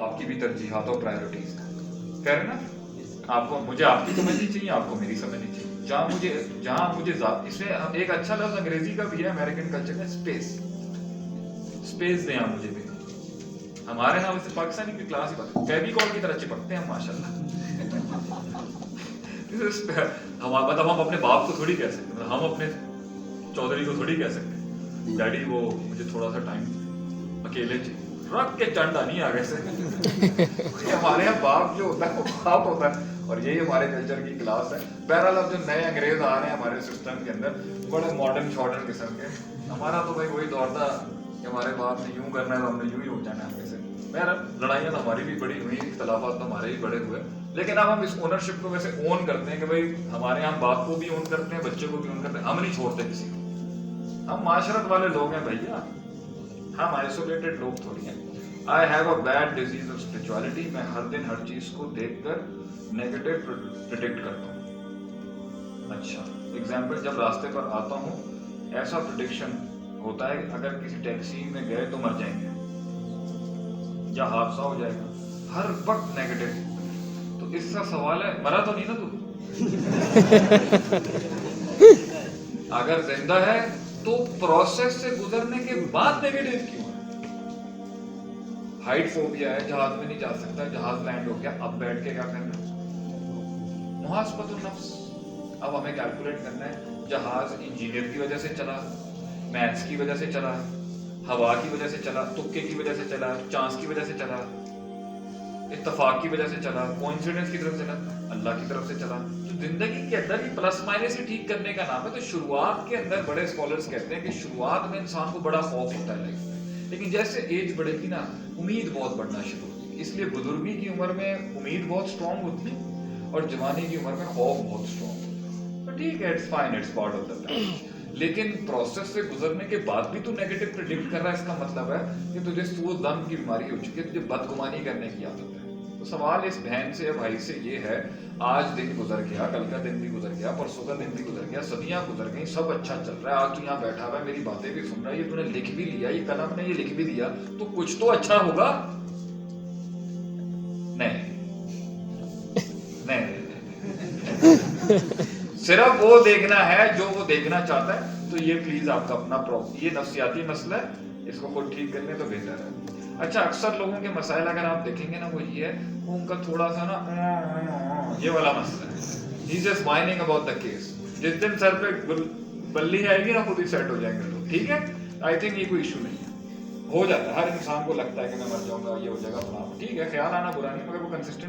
آپ کی بھی ترجیحات اور پرائیورٹیز ہیں. کہہ رہے نا آپ کو مجھے آپ کی سمجھنی چاہیے, آپ کو میری سمجھنی چاہیے. جہاں مجھے اس میں ایک اچھا لفظ انگریزی کا بھی ہے امریکن کلچر میں, اسپیس دیں آپ مجھے بھی. ہمارے یہاں ویسے پاکستانی کی کلاس ہی پڑھتے ہیں, فیویکول کی طرح چپکتے ہیں ہم ماشاء اللہ. مطلب ہم اپنے باپ کو تھوڑی کہہ سکتے ہیں, ہم اپنے چودھری کو تھوڑی کہہ سکتے ہیں ڈیڈی وہ مجھے تھوڑا سا ٹائم اکیلے رکھ کے چنڈا نہیں آگے سے. ہمارے یہاں باپ جو ہوتا ہے وہ باپ ہوتا ہے, اور یہی ہمارے کلچر کی کلاس ہے. بہرحال اب جو نئے انگریز آ رہے ہیں ہمارے سسٹم کے اندر, بڑے ماڈرن شاڈرن قسم کے. ہمارا تو بھائی وہی دور تھا کہ ہمارے باپ نے یوں کرنا ہے تو ہم نے یوں ہی ہو جانا ہے آگے سے. بہرحال لڑائیاں تو ہماری بھی بڑی ہوئی, اختلافات تو ہمارے بھی بڑے ہوئے, لیکن اب ہم اس اونرشپ کو ویسے اون کرتے ہیں کہ بھائی ہمارے یہاں باپ کو بھی اون کرتے ہیں, بچے کو بھی اون کرتے ہیں, ہم نہیں چھوڑتے کسی کو. ہم معاشرت والے لوگ ہیں بھیا, ہم آئسولیٹڈ لوگ تھوڑی ہیں. I have a bad disease of spirituality. میں ہر دن ہر چیز کو دیکھ کر نیگیٹو پریڈکٹ کرتا ہوں. اچھا ایگزامپل, جب راستے پر آتا ہوں ایسا پریڈکشن ہوتا ہے اگر کسی ٹیکسی میں گئے تو مر جائیں گے یا حادثہ ہو جائے گا, ہر وقت نیگیٹو. تو اس کا سوال ہے مرا تو نہیں نا تو؟ اگر زندہ ہے تو پروسیس سے گزرنے کے بعد نیگیٹو کیوں ہے؟ ہائٹ فوبیا ہے, جہاز میں نہیں جا سکتا, جہاز لینڈ ہو گیا, اب بیٹھ کے کیا کرنا ہے؟ محاسبۃ النفس. اب ہمیں کیلکولیٹ کرنا ہے جہاز انجینئر کی وجہ سے چلا, میتھس کی وجہ سے چلا, ہوا کی وجہ سے چلا, تکے کی وجہ سے چلا, چانس کی وجہ سے چلا, اتفاق کی وجہ سے چلا, کوئنسیڈنس کی طرف سے چلا, اللہ کی طرف سے چلا. تو زندگی کے اندر ہی پلس مائنس ہی ٹھیک کرنے کا نام ہے. تو شروعات کے اندر بڑے اسکالرس کہتے ہیں کہ شروعات میں انسان کو بڑا خوف ہوتا ہے لائف میں, لیکن جیسے ایج بڑھے گی نا امید بہت بڑھنا شروع ہوتی ہے. اس لیے بزرگی کی عمر میں امید بہت اسٹرانگ ہوتی ہے اور جوانی کی عمر میں خوف بہت اسٹرانگ ہوتا ہے. تو ٹھیک ہے, it's fine, it's part of the time. لیکن پروسیس سے گزرنے کے بعد بھی تو نیگیٹو پریڈکٹ کر رہا ہے, اس کا مطلب ہے کہ تجھے سوء ظن کی بیماری ہو چکی ہے, تجھے بدگمانی کرنے کی عادت ہے. تو سوال اس بہن سے یا بھائی سے یہ ہے, آج دن گزر گیا, کل کا دن بھی گزر گیا, پرسوں کا دن بھی گزر گیا, صدیاں گزر گئیں, سب اچھا چل رہا ہے, آج تو یہاں بیٹھا ہوا ہے, میری باتیں بھی سن رہا ہے, یہ تو نے لکھ بھی لیا, یہ قلم نے یہ لکھ بھی دیا, تو کچھ تو اچھا ہوگا. نہیں صرف وہ دیکھنا ہے جو وہ دیکھنا چاہتا ہے. تو یہ پلیز آپ کا اپنا یہ نفسیاتی مسئلہ ہے, اس کو خود ٹھیک کرنے تو بہتر ہے. اچھا اکثر لوگوں کے مسائل اگر آپ دیکھیں گے نا, وہ یہ ہے, وہ ان کا تھوڑا سا نا یہ والا مسئلہ ہے, he's just whining about the case. جس دن سر پہ بلی آئے گی نا خود ہی سیٹ ہو جائیں گے. تو ٹھیک ہے, آئی تھنک یہ کوئی ایشو نہیں ہے, ہو جاتا ہے, ہر انسان کو لگتا ہے کہ میں مر جاؤں گا, یہ ہو جائے گا, ٹھیک ہے, خیال آنا برا نہیں, مگر وہ کنسسٹنٹ